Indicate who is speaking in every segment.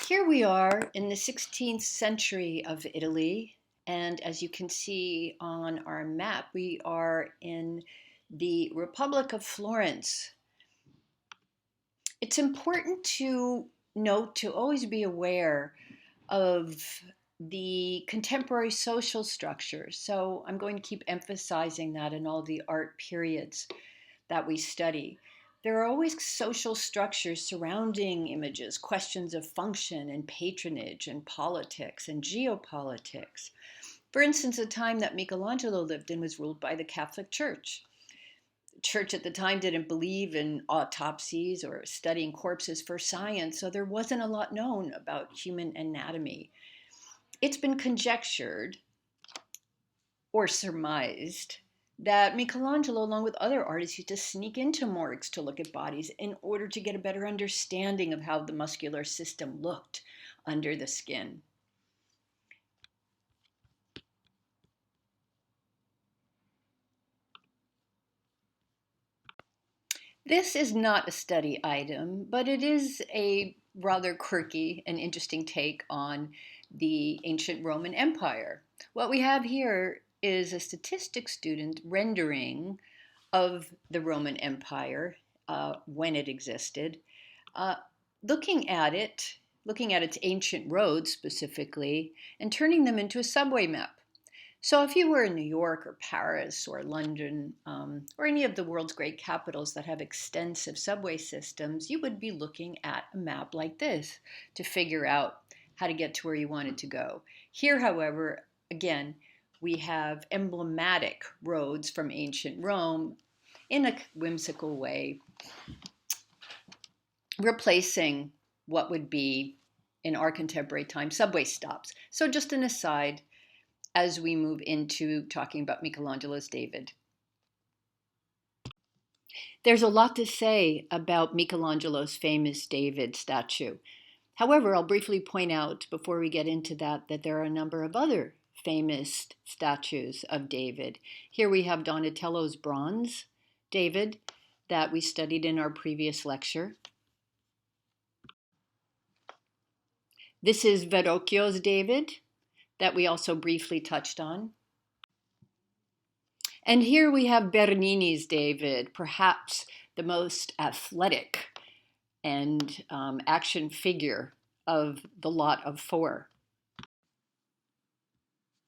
Speaker 1: Here we are in the 16th century of Italy, and as you can see on our map, we are in the Republic of Florence. It's important to note to always be aware of the contemporary social structure. So I'm going to keep emphasizing that in all the art periods that we study. There are always social structures surrounding images, questions of function and patronage and politics and geopolitics. For instance, the time that Michelangelo lived in was ruled by the Catholic Church. The church at the time didn't believe in autopsies or studying corpses for science, so there wasn't a lot known about human anatomy. It's been conjectured or surmised that Michelangelo, along with other artists, used to sneak into morgues to look at bodies in order to get a better understanding of how the muscular system looked under the skin. This is not a study item, but it is a rather quirky and interesting take on the ancient Roman Empire. What we have here is a statistics student rendering of the Roman Empire when it existed, uh, looking at its ancient roads specifically, and turning them into a subway map. So if you were in New York or Paris or London or any of the world's great capitals that have extensive subway systems, you would be looking at a map like this to figure out how to get to where you wanted to go. Here, however, again, we have emblematic roads from ancient Rome in a whimsical way, replacing what would be, in our contemporary time, subway stops. So just an aside as we move into talking about Michelangelo's David. There's a lot to say about Michelangelo's famous David statue. However, I'll briefly point out before we get into that there are a number of other famous statues of David. Here we have Donatello's bronze David that we studied in our previous lecture. This is Verrocchio's David that we also briefly touched on. And here we have Bernini's David, perhaps the most athletic and action figure of the lot of four.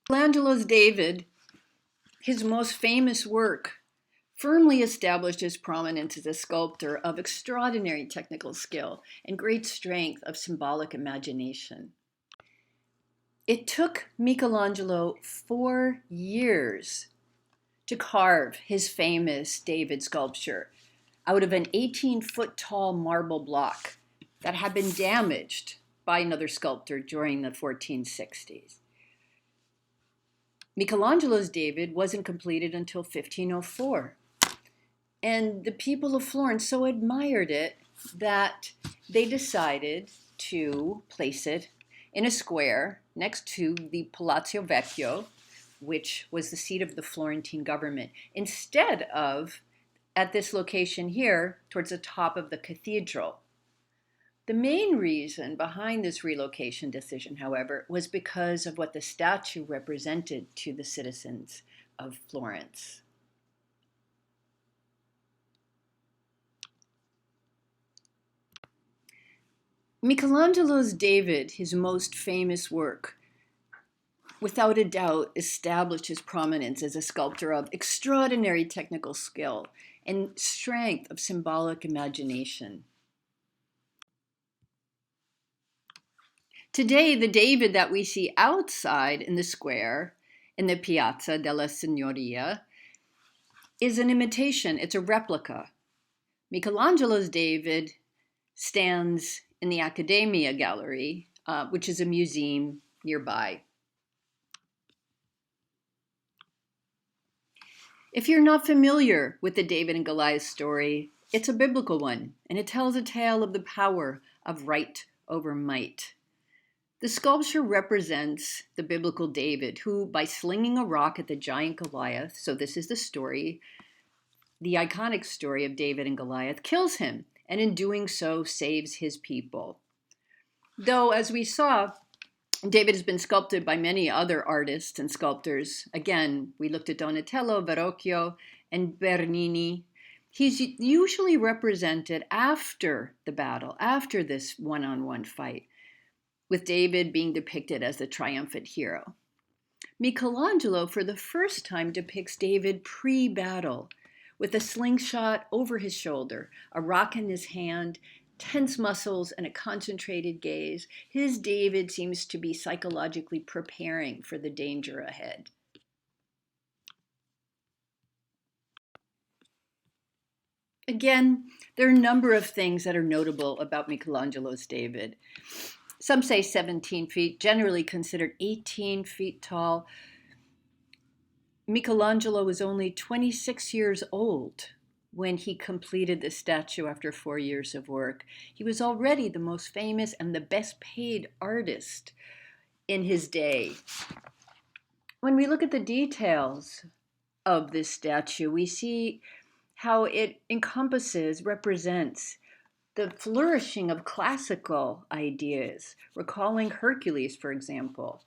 Speaker 1: Michelangelo's David, his most famous work, firmly established his prominence as a sculptor of extraordinary technical skill and great strength of symbolic imagination. It took Michelangelo 4 years to carve his famous David sculpture out of an 18-foot tall marble block that had been damaged by another sculptor during the 1460s. Michelangelo's David wasn't completed until 1504. And the people of Florence so admired it that they decided to place it in a square next to the Palazzo Vecchio, which was the seat of the Florentine government, instead of at this location here towards the top of the cathedral. The main reason behind this relocation decision, however, was because of what the statue represented to the citizens of Florence. Michelangelo's David, his most famous work, without a doubt established his prominence as a sculptor of extraordinary technical skill and strength of symbolic imagination. Today, the David that we see outside in the square, in the Piazza della Signoria, is an imitation, it's a replica. Michelangelo's David stands in the Accademia Gallery, which is a museum nearby. If you're not familiar with the David and Goliath story, it's a biblical one, and it tells a tale of the power of right over might. The sculpture represents the biblical David, who, by slinging a rock at the giant Goliath, so this is the story, the iconic story of David and Goliath, kills him, and in doing so saves his people. Though, as we saw, David has been sculpted by many other artists and sculptors. Again, we looked at Donatello, Verrocchio, and Bernini. He's usually represented after the battle, after this one-on-one fight, with David being depicted as the triumphant hero. Michelangelo, for the first time, depicts David pre-battle, with a slingshot over his shoulder, a rock in his hand, tense muscles, and a concentrated gaze. His David seems to be psychologically preparing for the danger ahead. Again, there are a number of things that are notable about Michelangelo's David. Some say 17 feet, generally considered 18 feet tall. Michelangelo was only 26 years old when he completed the statue after 4 years of work. He was already the most famous and the best paid artist in his day. When we look at the details of this statue, we see how it encompasses, represents the flourishing of classical ideas, recalling Hercules, for example,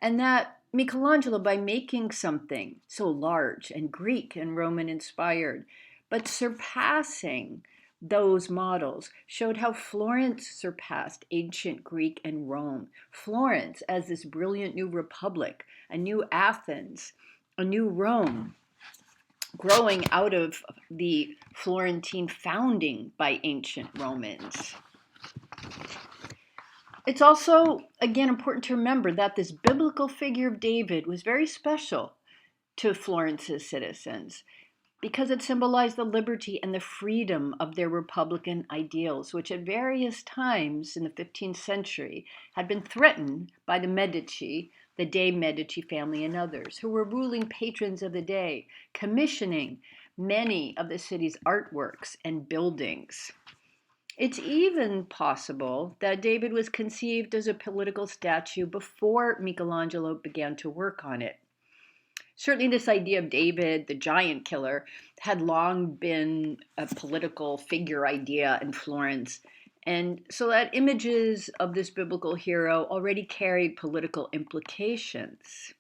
Speaker 1: and that Michelangelo, by making something so large and Greek and Roman inspired, but surpassing those models, showed how Florence surpassed ancient Greek and Rome. Florence as this brilliant new republic, a new Athens, a new Rome, growing out of the Florentine founding by ancient Romans. It's also, again, important to remember that this biblical figure of David was very special to Florence's citizens because it symbolized the liberty and the freedom of their republican ideals, which at various times in the 15th century had been threatened by the Medici, the de' Medici family, and others, who were ruling patrons of the day, commissioning many of the city's artworks and buildings. It's even possible that David was conceived as a political statue before Michelangelo began to work on it. Certainly, this idea of David, the giant killer, had long been a political figure idea in Florence. And so that images of this biblical hero already carried political implications.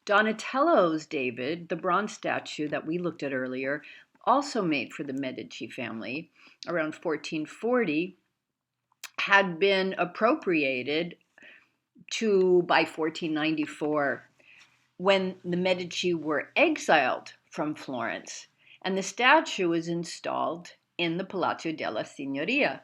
Speaker 1: Donatello's David, the bronze statue that we looked at earlier, also made for the Medici family around 1440, had been appropriated by 1494 when the Medici were exiled from Florence, and the statue was installed in the Palazzo della Signoria,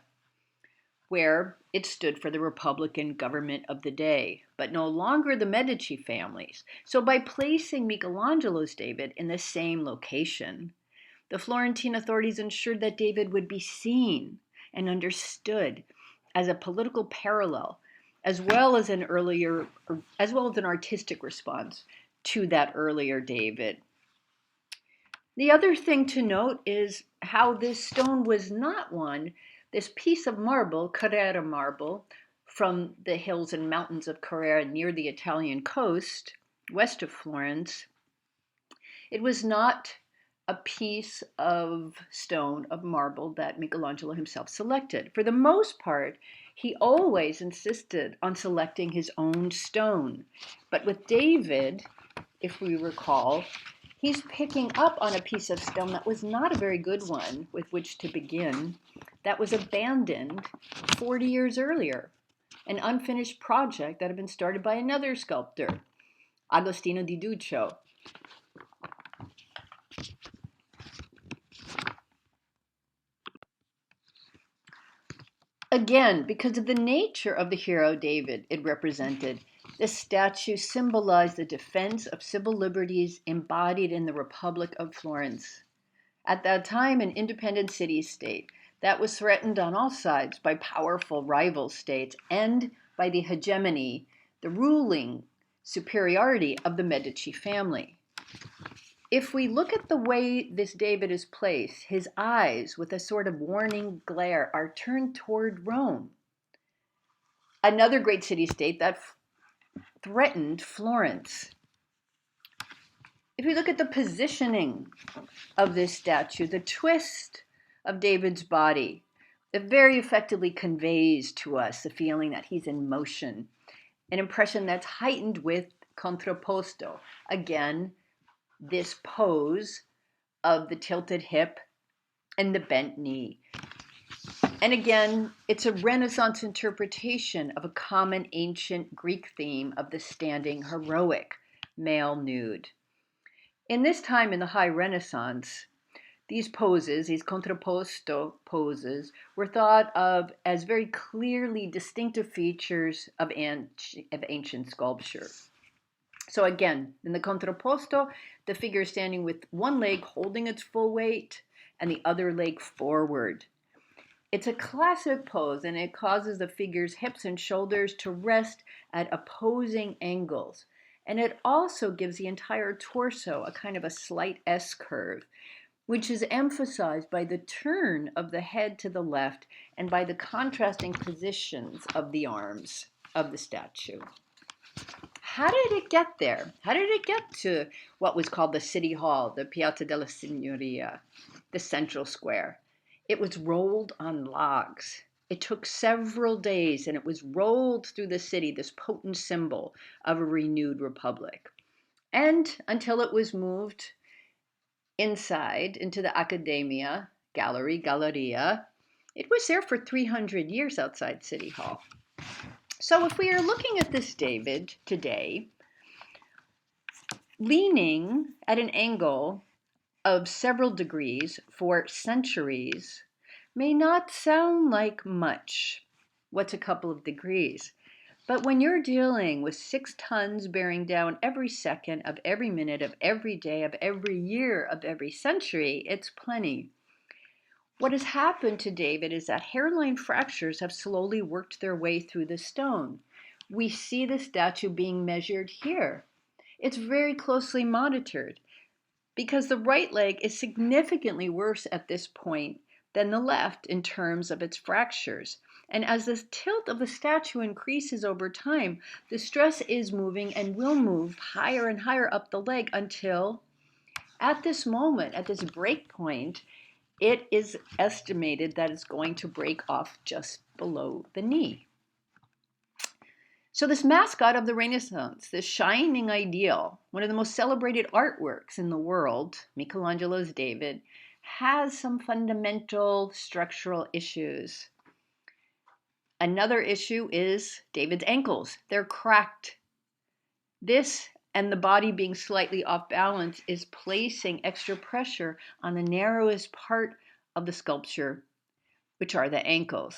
Speaker 1: where it stood for the Republican government of the day, but no longer the Medici families. So by placing Michelangelo's David in the same location, the Florentine authorities ensured that David would be seen and understood as a political parallel, as well as an artistic response to that earlier David. The other thing to note is how this stone was not this piece of marble, Carrara marble, from the hills and mountains of Carrara near the Italian coast, west of Florence. It was not a piece of stone, of marble, that Michelangelo himself selected. For the most part, he always insisted on selecting his own stone. But with David, if we recall, he's picking up on a piece of stone that was not a very good one with which to begin, that was abandoned 40 years earlier, an unfinished project that had been started by another sculptor, Agostino di Duccio. Again, because of the nature of the hero David it represented, this statue symbolized the defense of civil liberties embodied in the Republic of Florence. At that time, an independent city-state that was threatened on all sides by powerful rival states and by the hegemony, the ruling superiority of the Medici family. If we look at the way this David is placed, his eyes, with a sort of warning glare, are turned toward Rome, another great city-state that threatened Florence. If we look at the positioning of this statue, the twist of David's body, It very effectively conveys to us the feeling that he's in motion, an impression that's heightened with contrapposto. Again, this pose of the tilted hip and the bent knee. And again, it's a Renaissance interpretation of a common ancient Greek theme of the standing heroic male nude. In this time in the High Renaissance, these poses, these contrapposto poses, were thought of as very clearly distinctive features of ancient sculpture. So again, in the contrapposto, the figure is standing with one leg holding its full weight and the other leg forward. It's a classic pose, and it causes the figure's hips and shoulders to rest at opposing angles. And it also gives the entire torso a kind of a slight S curve, which is emphasized by the turn of the head to the left and by the contrasting positions of the arms of the statue. How did it get there? How did it get to what was called the City Hall, the Piazza della Signoria, the central square? It was rolled on logs. It took several days, and it was rolled through the city, this potent symbol of a renewed republic. And until it was moved inside into the Accademia, Galleria, it was there for 300 years outside City Hall. So if we are looking at this David today, leaning at an angle of several degrees for centuries may not sound like much. What's a couple of degrees? But when you're dealing with 6 tons bearing down every second of every minute of every day of every year of every century, it's plenty. What has happened to David is that hairline fractures have slowly worked their way through the stone. We see the statue being measured here. It's very closely monitored because the right leg is significantly worse at this point than the left in terms of its fractures. And as the tilt of the statue increases over time, the stress is moving and will move higher and higher up the leg until at this moment, at this break point, it is estimated that it's going to break off just below the knee. So this mascot of the Renaissance, this shining ideal, one of the most celebrated artworks in the world, Michelangelo's David, has some fundamental structural issues. Another issue is David's ankles. They're cracked. This and the body being slightly off balance is placing extra pressure on the narrowest part of the sculpture, which are the ankles.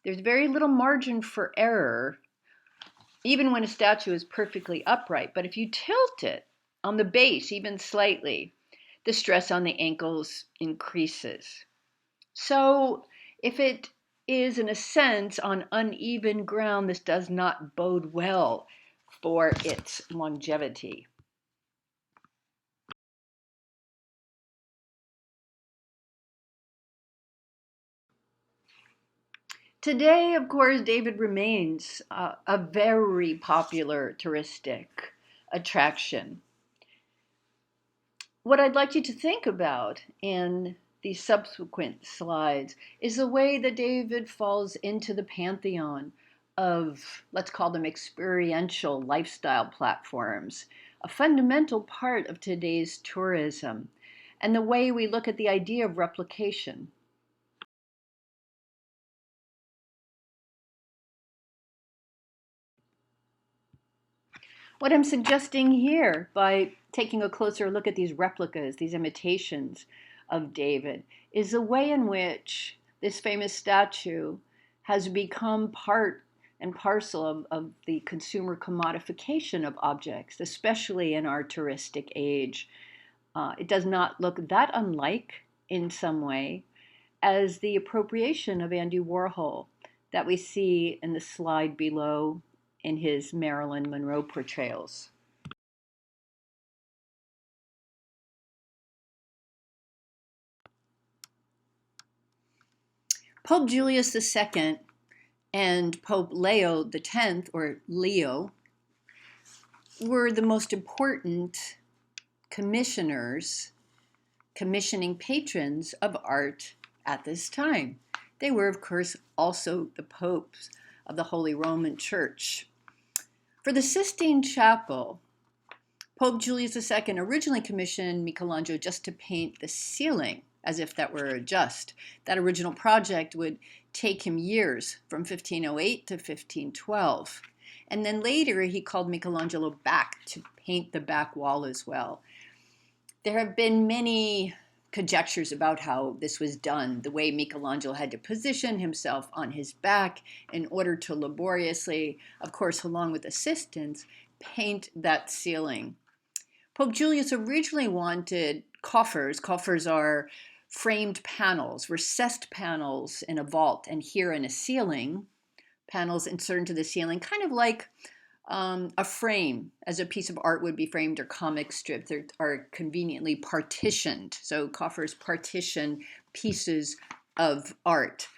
Speaker 1: There's very little margin for error, even when a statue is perfectly upright. But if you tilt it on the base even slightly, the stress on the ankles increases. So if it is, in a sense, on uneven ground, this does not bode well for its longevity. Today, of course, David remains a very popular touristic attraction. What I'd like you to think about in the subsequent slides is the way that David falls into the pantheon of, let's call them experiential lifestyle platforms, a fundamental part of today's tourism, and the way we look at the idea of replication. What I'm suggesting here by taking a closer look at these replicas, these imitations of David, is the way in which this famous statue has become part and parcel of the consumer commodification of objects, especially in our touristic age. It does not look that unlike, in some way, as the appropriation of Andy Warhol that we see in the slide below in his Marilyn Monroe portrayals. Pope Julius II and Pope Leo X, or Leo, were the most important commissioning patrons of art at this time. They were, of course, also the popes of the Holy Roman Church. For the Sistine Chapel, Pope Julius II originally commissioned Michelangelo just to paint the ceiling, as if that were a just. That original project would take him years, from 1508 to 1512. And then later he called Michelangelo back to paint the back wall as well. There have been many conjectures about how this was done, the way Michelangelo had to position himself on his back in order to laboriously, of course, along with assistants, paint that ceiling. Pope Julius originally wanted coffers. Coffers are framed panels, recessed panels in a vault and here in a ceiling, panels inserted into the ceiling, kind of like a frame, as a piece of art would be framed, or comic strips are conveniently partitioned. So coffers partition pieces of art.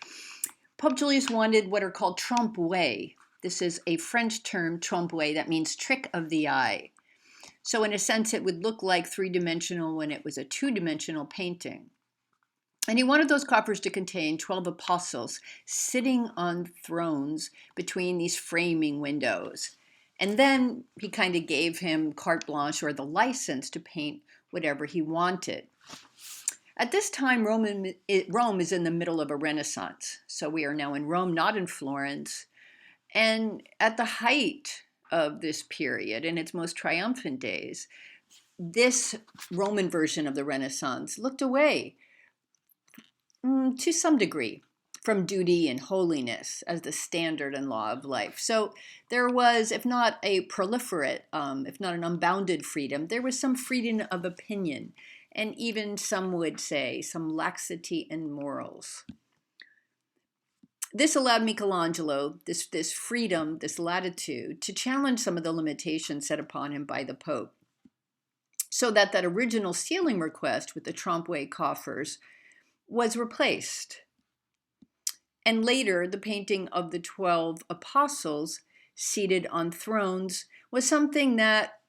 Speaker 1: Pope Julius wanted what are called trompe-l'œil. This is a French term, trompe-l'œil, that means trick of the eye. So in a sense, it would look like three-dimensional when it was a two-dimensional painting. And he wanted those coffers to contain 12 apostles sitting on thrones between these framing windows. And then he kind of gave him carte blanche, or the license, to paint whatever he wanted. At this time, Rome is in the middle of a Renaissance. So we are now in Rome, not in Florence. And at the height of this period, in its most triumphant days, this Roman version of the Renaissance looked away, to some degree, from duty and holiness as the standard and law of life. So there was, if not a proliferate, if not an unbounded freedom, there was some freedom of opinion, and even some would say some laxity in morals. This allowed Michelangelo this freedom, this latitude, to challenge some of the limitations set upon him by the Pope, so that original ceiling request with the trompe-l'œil coffers was replaced. And later, the painting of the 12 apostles seated on thrones was something that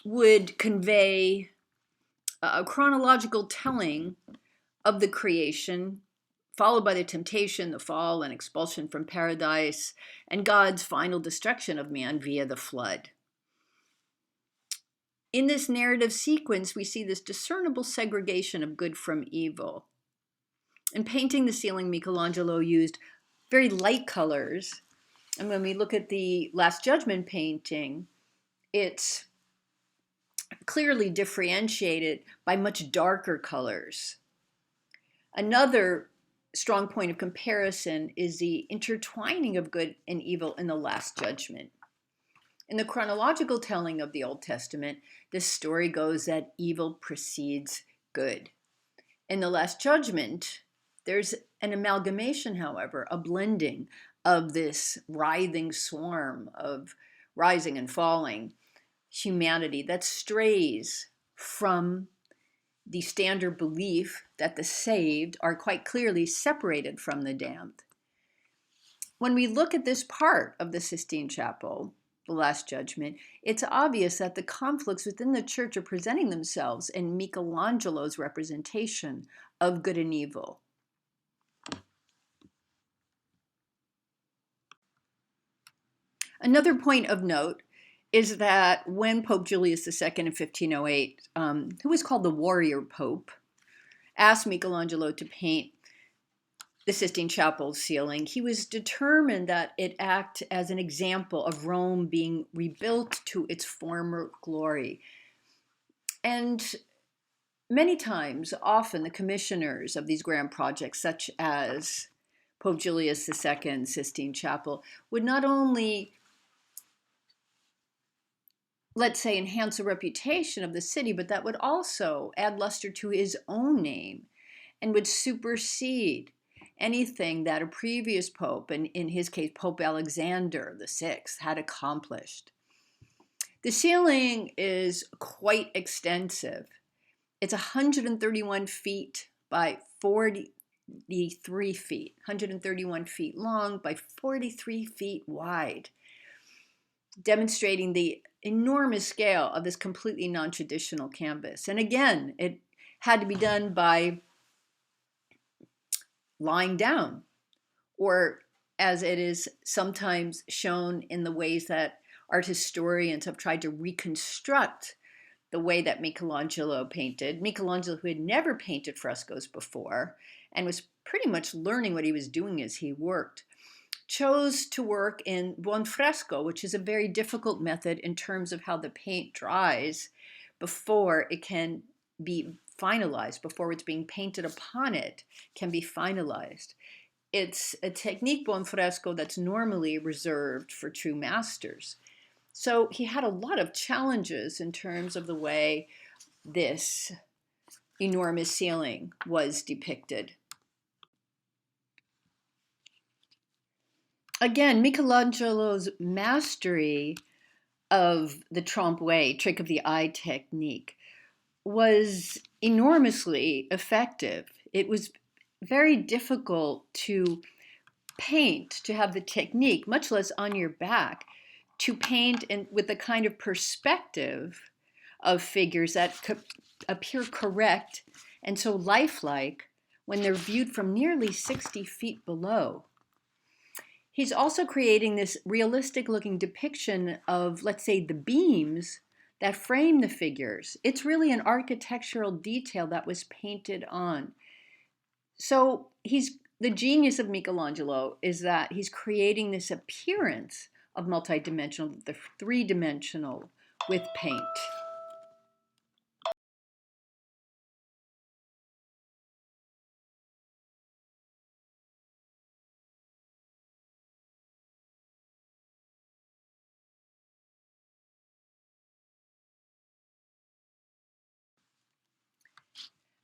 Speaker 1: would convey a chronological telling of the creation, followed by the temptation, the fall, and expulsion from paradise, and God's final destruction of man via the flood. In this narrative sequence, we see this discernible segregation of good from evil. In painting the ceiling, Michelangelo used very light colors. And when we look at the Last Judgment painting, it's clearly differentiated by much darker colors. Another strong point of comparison is the intertwining of good and evil in the Last Judgment. In the chronological telling of the Old Testament, the story goes that evil precedes good. In the Last Judgment, there's an amalgamation, however, a blending of this writhing swarm of rising and falling humanity that strays from the standard belief that the saved are quite clearly separated from the damned. When we look at this part of the Sistine Chapel, the Last Judgment, it's obvious that the conflicts within the church are presenting themselves in Michelangelo's representation of good and evil. Another point of note is that when Pope Julius II in 1508, who was called the Warrior Pope, asked Michelangelo to paint the Sistine Chapel ceiling, he was determined that it act as an example of Rome being rebuilt to its former glory. And many times, often, the commissioners of these grand projects, such as Pope Julius II's Sistine Chapel, would not only, let's say, enhance the reputation of the city, but that would also add luster to his own name and would supersede anything that a previous pope, and in his case, Pope Alexander VI, had accomplished. The ceiling is quite extensive. It's 131 feet by 43 feet, 131 feet long by 43 feet wide, demonstrating the enormous scale of this completely non-traditional canvas. And again, it had to be done by lying down. or as it is sometimes shown in the ways that art historians have tried to reconstruct the way that Michelangelo painted. Michelangelo, who had never painted frescoes before and was pretty much learning what he was doing as he worked, chose to work in buon fresco, which is a very difficult method in terms of how the paint dries before it can be finalized, before it's being painted upon it can be finalized. It's a technique, buon fresco, that's normally reserved for true masters. So he had a lot of challenges in terms of the way this enormous ceiling was depicted. Again, Michelangelo's mastery of the trompe-l'œil, trick of the eye technique, was enormously effective. It was very difficult to paint, to have the technique, much less on your back, to paint with the kind of perspective of figures that appear correct and so lifelike when they're viewed from nearly 60 feet below. He's also creating this realistic looking depiction of, let's say, the beams that frame the figures. It's really an architectural detail that was painted on. So the genius of Michelangelo is that he's creating this appearance of multidimensional, the three-dimensional, with paint.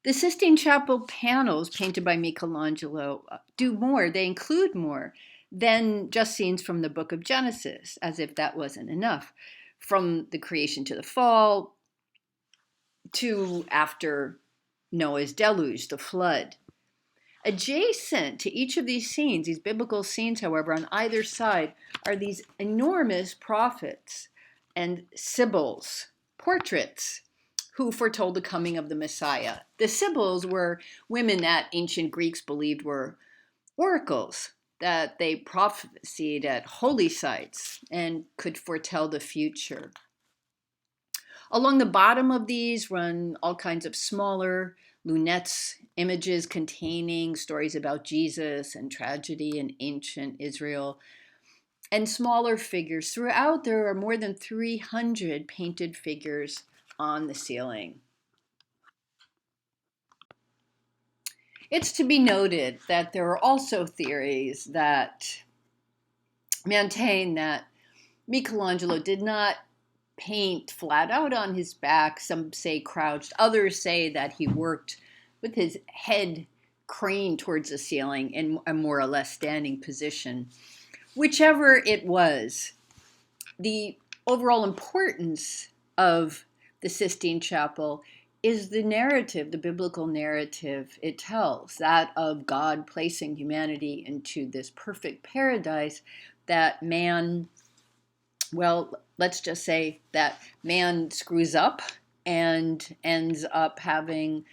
Speaker 1: The Sistine Chapel panels painted by Michelangelo do more, they include more than just scenes from the book of Genesis, as if that wasn't enough. From the creation to the fall, to after Noah's deluge, the flood. Adjacent to each of these scenes, these biblical scenes, however, on either side, are these enormous prophets and sibyls, portraits, who foretold the coming of the Messiah. The sibyls were women that ancient Greeks believed were oracles, that they prophesied at holy sites and could foretell the future. Along the bottom of these run all kinds of smaller lunettes, images containing stories about Jesus and tragedy in ancient Israel, and smaller figures. Throughout, there are more than 300 painted figures on the ceiling. It's to be noted that there are also theories that maintain that Michelangelo did not paint flat out on his back. Some say crouched. Others say that he worked with his head craned towards the ceiling in a more or less standing position. Whichever it was, the overall importance of the Sistine Chapel is the narrative, the biblical narrative it tells, that of God placing humanity into this perfect paradise that man, well, let's just say that man screws up and ends up having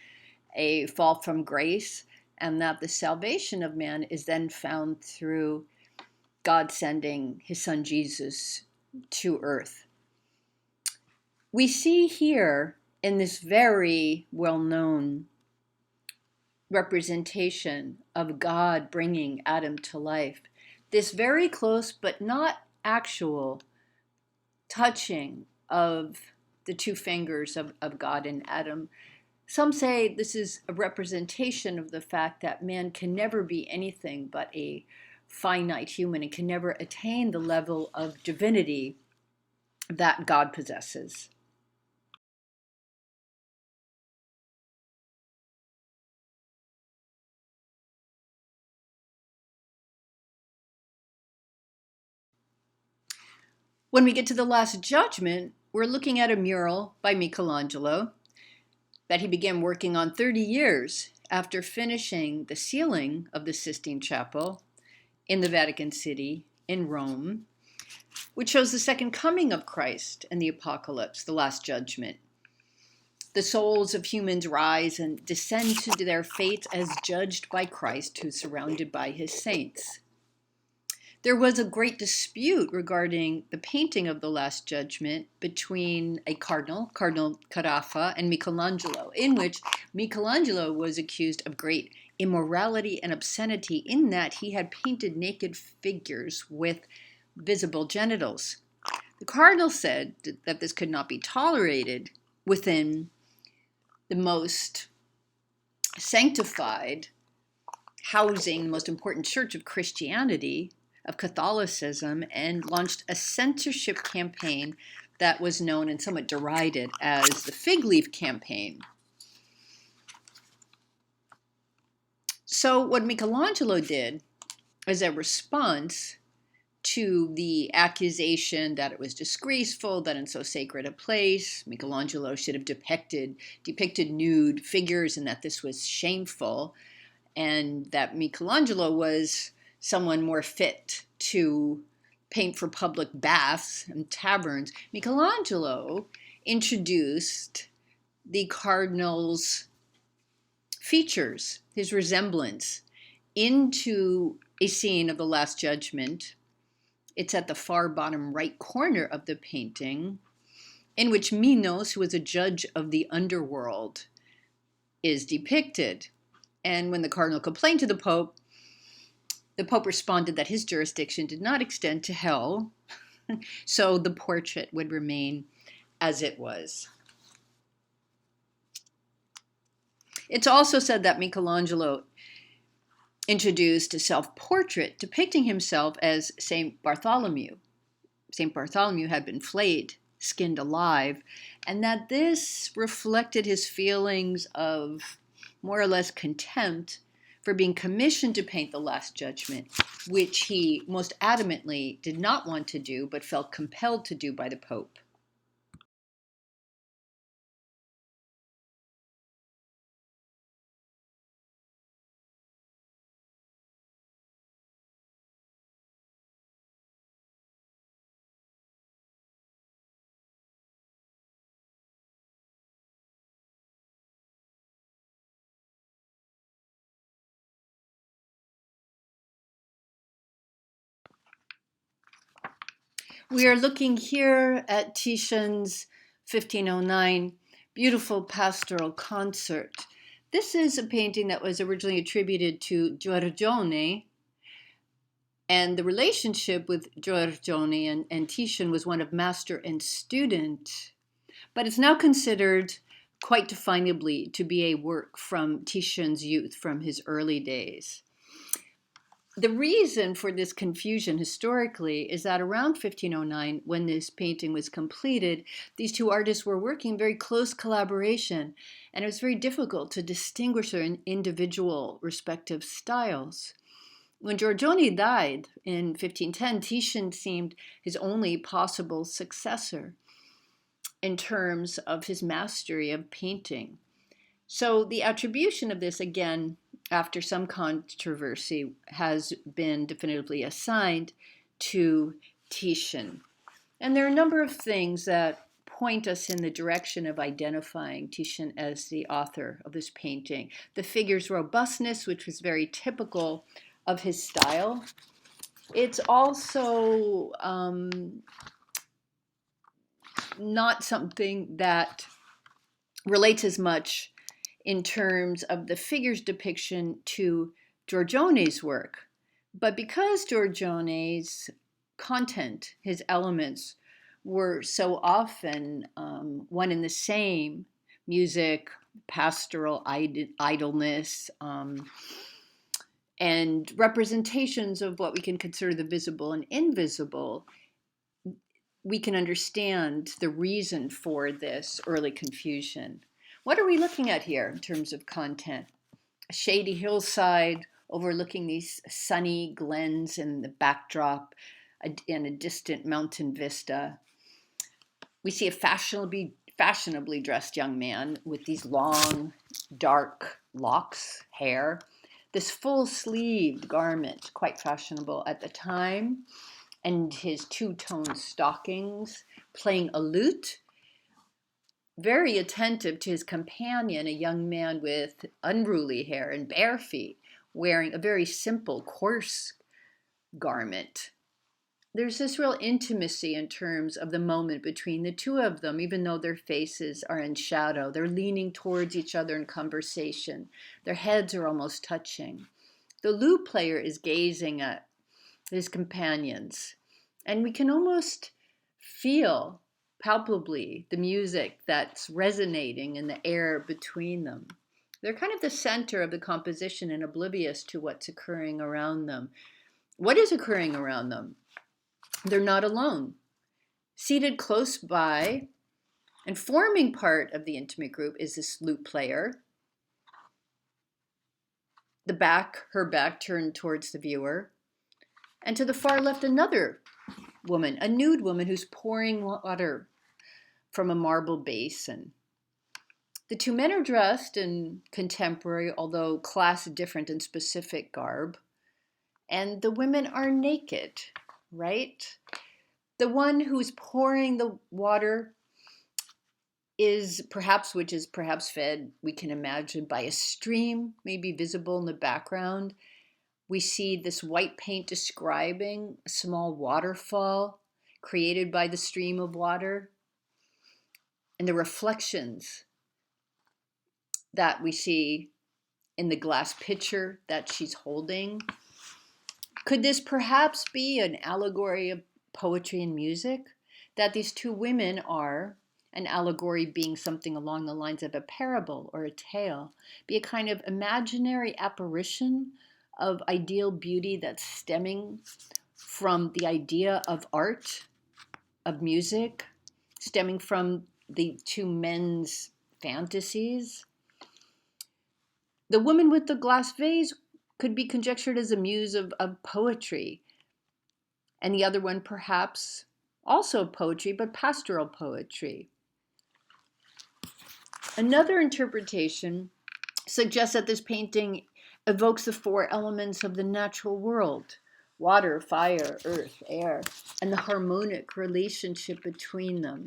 Speaker 1: a fall from grace, and that the salvation of man is then found through God sending his son Jesus to earth. We see here in this very well-known representation of God bringing Adam to life, this very close but not actual touching of the two fingers of God and Adam. Some say this is a representation of the fact that man can never be anything but a finite human and can never attain the level of divinity that God possesses. When we get to the Last Judgment, we're looking at a mural by Michelangelo that he began working on 30 years after finishing the ceiling of the Sistine Chapel in the Vatican City in Rome, which shows the second coming of Christ and the apocalypse, the Last Judgment. The souls of humans rise and descend to their fates as judged by Christ, who's surrounded by his saints. There was a great dispute regarding the painting of the Last Judgment between a cardinal, Cardinal Carafa, and Michelangelo, in which Michelangelo was accused of great immorality and obscenity in that he had painted naked figures with visible genitals. The cardinal said that this could not be tolerated within the most sanctified housing, the most important church of Christianity, of Catholicism, and launched a censorship campaign that was known and somewhat derided as the Fig Leaf Campaign. So what Michelangelo did as a response to the accusation that it was disgraceful that in so sacred a place Michelangelo should have depicted nude figures and that this was shameful, and that Michelangelo was someone more fit to paint for public baths and taverns, Michelangelo introduced the cardinal's features, his resemblance, into a scene of the Last Judgment. It's at the far bottom right corner of the painting, in which Minos, who was a judge of the underworld, is depicted. And when the cardinal complained to the Pope responded that his jurisdiction did not extend to hell, so the portrait would remain as it was. It's also said that Michelangelo introduced a self-portrait depicting himself as Saint Bartholomew. Saint Bartholomew had been flayed, skinned alive, and that this reflected his feelings of more or less contempt for being commissioned to paint the Last Judgment, which he most adamantly did not want to do, but felt compelled to do by the Pope. We are looking here at Titian's 1509 beautiful pastoral concert. This is a painting that was originally attributed to Giorgione, and the relationship with Giorgione and Titian was one of master and student, but it's now considered quite definably to be a work from Titian's youth, from his early days. The reason for this confusion historically is that around 1509, when this painting was completed, these two artists were working in very close collaboration, and it was very difficult to distinguish their individual respective styles. When Giorgione died in 1510, Titian seemed his only possible successor in terms of his mastery of painting. So the attribution of this, again, after some controversy, has been definitively assigned to Titian. And there are a number of things that point us in the direction of identifying Titian as the author of this painting. The figure's robustness, which was very typical of his style. It's also not something that relates as much in terms of the figure's depiction to Giorgione's work. But because Giorgione's content, his elements, were so often one and the same, music, pastoral idleness, and representations of what we can consider the visible and invisible, we can understand the reason for this early confusion. What are we looking at here in terms of content? A shady hillside overlooking these sunny glens in the backdrop in a distant mountain vista. We see a fashionably dressed young man with these long, dark locks, hair. This full-sleeved garment, quite fashionable at the time, and his two-tone stockings, playing a lute, very attentive to his companion, a young man with unruly hair and bare feet, wearing a very simple, coarse garment. There's this real intimacy in terms of the moment between the two of them, even though their faces are in shadow. They're leaning towards each other in conversation. Their heads are almost touching. The lute player is gazing at his companions, and we can almost feel palpably the music that's resonating in the air between them. They're kind of the center of the composition and oblivious to what's occurring around them. What is occurring around them? They're not alone. Seated close by and forming part of the intimate group is this lute player. Her back turned towards the viewer. And to the far left, another woman, a nude woman who's pouring water from a marble basin. The two men are dressed in contemporary, although class different and specific garb. And the women are naked, right? The one who's pouring the water which is perhaps fed, we can imagine, by a stream, maybe visible in the background. We see this white paint describing a small waterfall created by the stream of water, and the reflections that we see in the glass pitcher that she's holding. Could this perhaps be an allegory of poetry and music? That these two women are, an allegory being something along the lines of a parable or a tale, be a kind of imaginary apparition of ideal beauty that's stemming from the idea of art, of music, stemming from the two men's fantasies. The woman with the glass vase could be conjectured as a muse of poetry, and the other one perhaps also poetry, but pastoral poetry. Another interpretation suggests that this painting evokes the four elements of the natural world: water, fire, earth, air, and the harmonic relationship between them.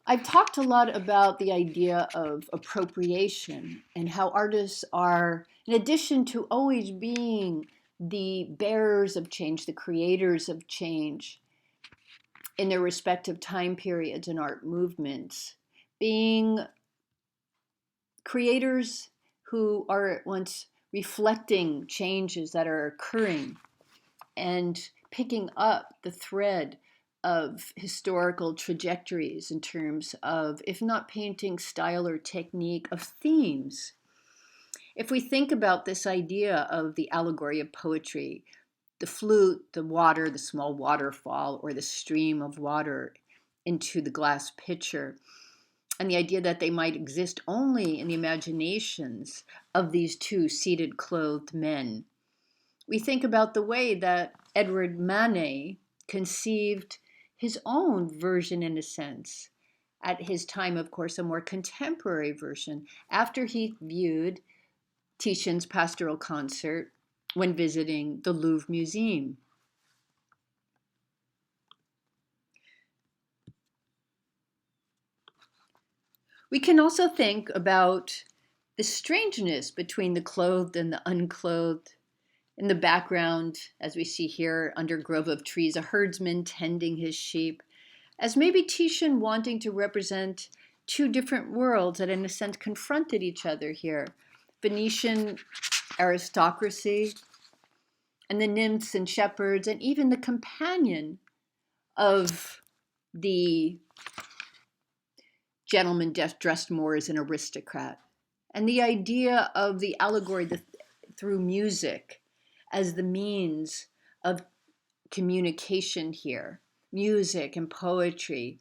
Speaker 1: I've talked a lot about the idea of appropriation and how artists are, in addition to always being the bearers of change, the creators of change in their respective time periods and art movements, being creators who are at once reflecting changes that are occurring and picking up the thread of historical trajectories in terms of, if not painting style or technique, of themes. If we think about this idea of the allegory of poetry, the flute, the water, the small waterfall, or the stream of water into the glass pitcher, and the idea that they might exist only in the imaginations of these two seated, clothed men. We think about the way that Edward Manet conceived his own version, in a sense. At his time, of course, a more contemporary version, after he viewed Titian's pastoral concert when visiting the Louvre Museum. We can also think about the strangeness between the clothed and the unclothed. In the background, as we see here, under a grove of trees, a herdsman tending his sheep, as maybe Titian wanting to represent two different worlds that in a sense confronted each other here. Venetian aristocracy and the nymphs and shepherds, and even the companion of the gentleman dressed more as an aristocrat. And the idea of the allegory through music as the means of communication here. Music and poetry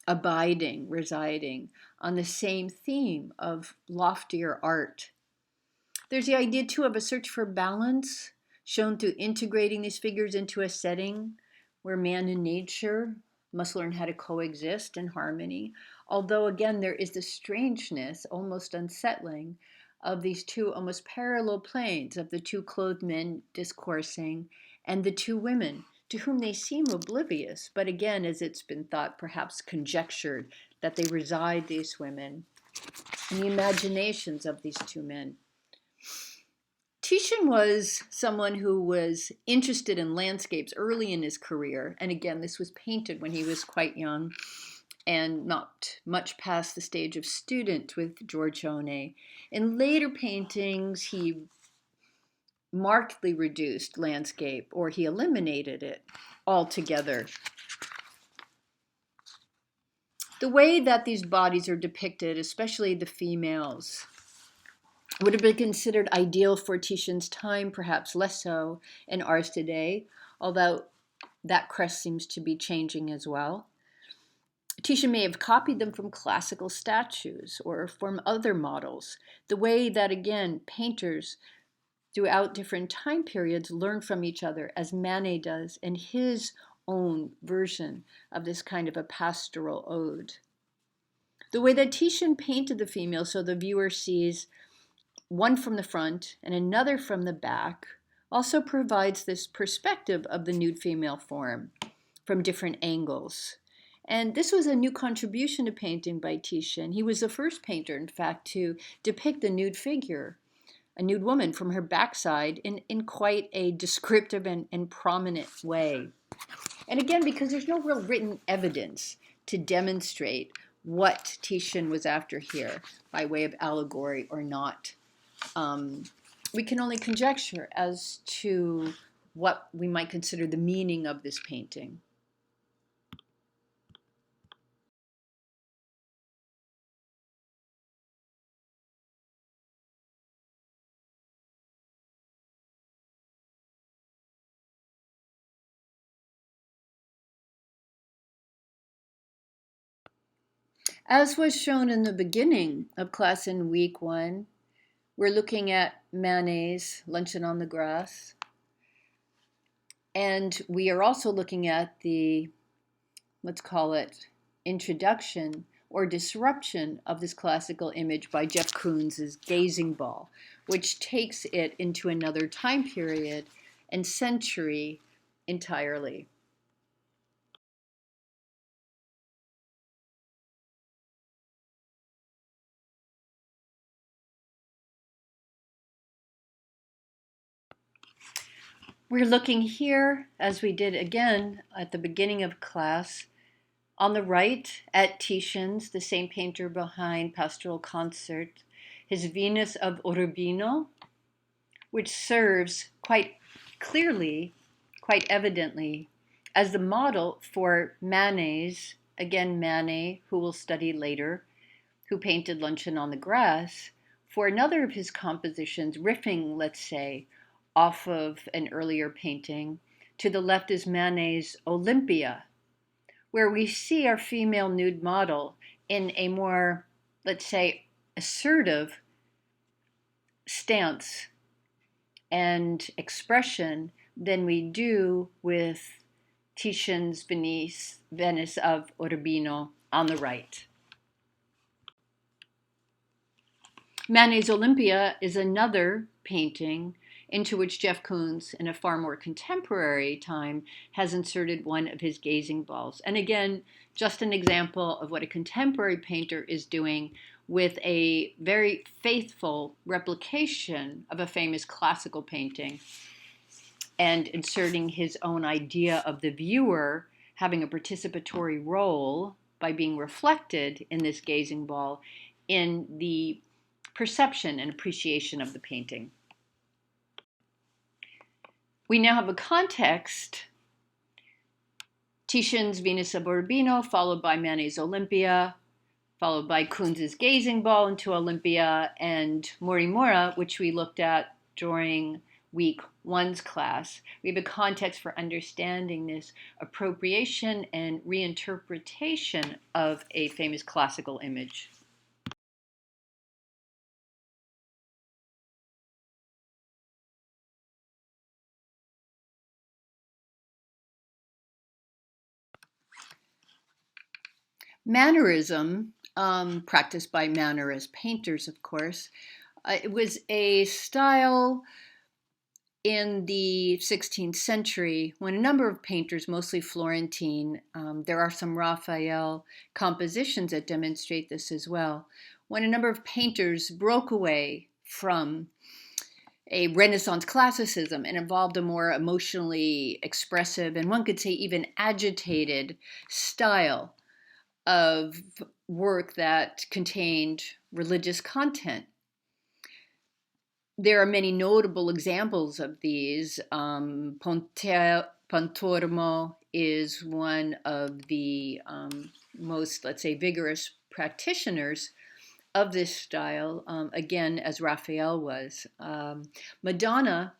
Speaker 1: residing on the same theme of loftier art. There's the idea, too, of a search for balance, shown through integrating these figures into a setting where man and nature must learn how to coexist in harmony. Although, again, there is the strangeness, almost unsettling, of these two almost parallel planes of the two clothed men discoursing and the two women to whom they seem oblivious, but again, as it's been thought, perhaps conjectured, that they reside, these women, in the imaginations of these two men. Titian was someone who was interested in landscapes early in his career. And again, this was painted when he was quite young and not much past the stage of student with Giorgione. In later paintings, he markedly reduced landscape, or he eliminated it altogether. The way that these bodies are depicted, especially the females, would have been considered ideal for Titian's time, perhaps less so in ours today, although that crest seems to be changing as well. Titian may have copied them from classical statues or from other models, the way that, again, painters throughout different time periods learn from each other, as Manet does in his own version of this kind of a pastoral ode. The way that Titian painted the female so the viewer sees one from the front and another from the back also provides this perspective of the nude female form from different angles. And this was a new contribution to painting by Titian. He was the first painter, in fact, to depict the nude figure, a nude woman from her backside in quite a descriptive and prominent way. And again, because there's no real written evidence to demonstrate what Titian was after here by way of allegory or not, we can only conjecture as to what we might consider the meaning of this painting. As was shown in the beginning of class in week 1, we're looking at Manet's Luncheon on the Grass. And we are also looking at the, let's call it, introduction or disruption of this classical image by Jeff Koons's Gazing Ball, which takes it into another time period and century entirely. We're looking here, as we did again at the beginning of class, on the right at Titian's, the same painter behind Pastoral Concert, his Venus of Urbino, which serves quite clearly, quite evidently, as the model for Manet's, again Manet, who we'll study later, who painted Luncheon on the Grass, for another of his compositions, riffing, let's say, off of an earlier painting. To the left is Manet's Olympia, where we see our female nude model in a more, let's say, assertive stance and expression than we do with Titian's Venus of Urbino on the right. Manet's Olympia is another painting into which Jeff Koons, in a far more contemporary time, has inserted one of his gazing balls. And again, just an example of what a contemporary painter is doing with a very faithful replication of a famous classical painting and inserting his own idea of the viewer having a participatory role by being reflected in this gazing ball in the perception and appreciation of the painting. We now have a context: Titian's Venus of Urbino, followed by Manet's Olympia, followed by Koons's Gazing Ball into Olympia, and Morimura, which we looked at during week 1's class. We have a context for understanding this appropriation and reinterpretation of a famous classical image. Mannerism, practiced by Mannerist painters, of course, it was a style in the 16th century when a number of painters, mostly Florentine, there are some Raphael compositions that demonstrate this as well, when a number of painters broke away from a Renaissance classicism and involved a more emotionally expressive and one could say even agitated style of work that contained religious content. There are many notable examples of these. Pontormo is one of the most, let's say, vigorous practitioners of this style, again, as Raphael was. Madonna,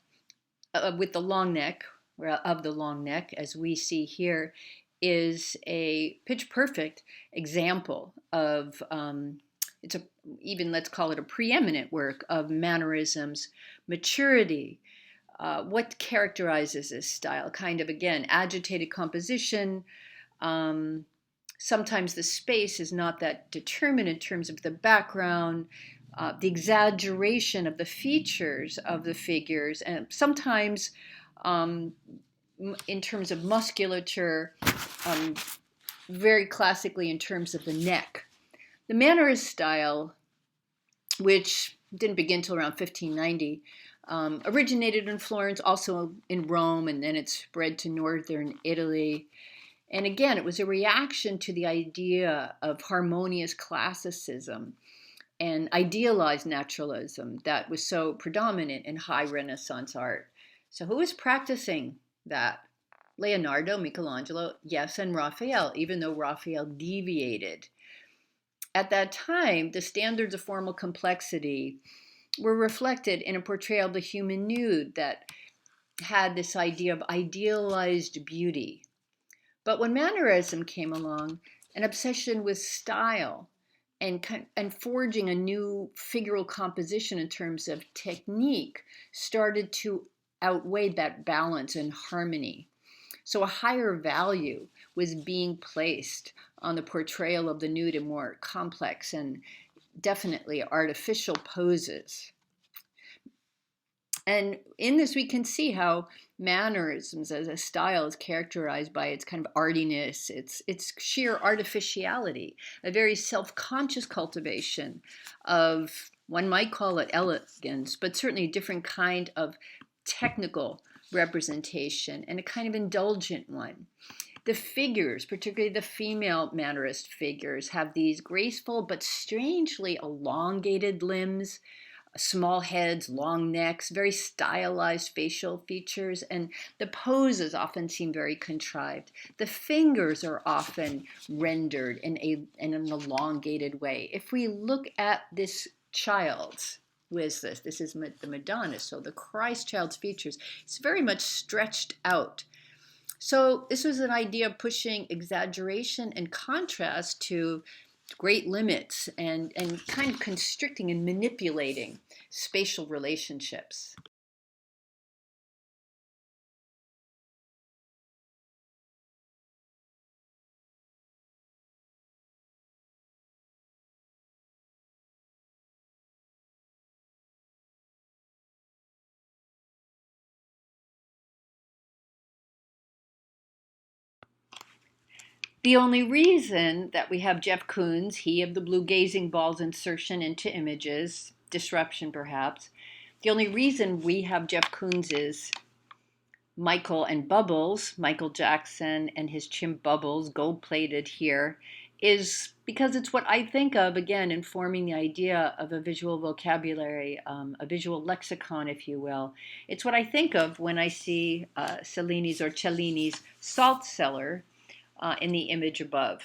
Speaker 1: with the long neck, of the long neck, as we see here, is a pitch perfect example of it's a even let's call it a preeminent work of mannerisms, maturity. What characterizes this style? Kind of again agitated composition. Um, Sometimes the space is not that determined in terms of the background, the exaggeration of the features of the figures, and sometimes um, in terms of musculature, um, very classically in terms of the neck. The Mannerist style, which didn't begin till around 1590, originated in Florence, also in Rome, and then it spread to northern Italy. And again, it was a reaction to the idea of harmonious classicism and idealized naturalism that was so predominant in high Renaissance art. So, who was practicing that? Leonardo, Michelangelo, yes, and Raphael, even though Raphael deviated. At that time, the standards of formal complexity were reflected in a portrayal of the human nude that had this idea of idealized beauty. But when Mannerism came along, an obsession with style and forging a new figural composition in terms of technique started to outweigh that balance and harmony. So a higher value was being placed on the portrayal of the nude in more complex and definitely artificial poses. And in this, we can see how mannerisms as a style is characterized by its kind of artiness, its sheer artificiality, a very self-conscious cultivation of, one might call it elegance, but certainly a different kind of technical representation and a kind of indulgent one. The figures, particularly the female mannerist figures, have these graceful but strangely elongated limbs, small heads, long necks, very stylized facial features, and the poses often seem very contrived. The fingers are often rendered in an elongated way. If we look at this child's, who is this? This is the Madonna, so the Christ child's features, it's very much stretched out. So this was an idea of pushing exaggeration and contrast to great limits and kind of constricting and manipulating spatial relationships. The only reason that we have Jeff Koons, he of the blue gazing balls insertion into images, disruption perhaps, the only reason we have Jeff Koons is Michael and Bubbles, Michael Jackson and his chimp Bubbles, gold plated here, is because it's what I think of, again, in forming the idea of a visual vocabulary, a visual lexicon, if you will. It's what I think of when I see Cellini's or Cellini's salt cellar in the image above.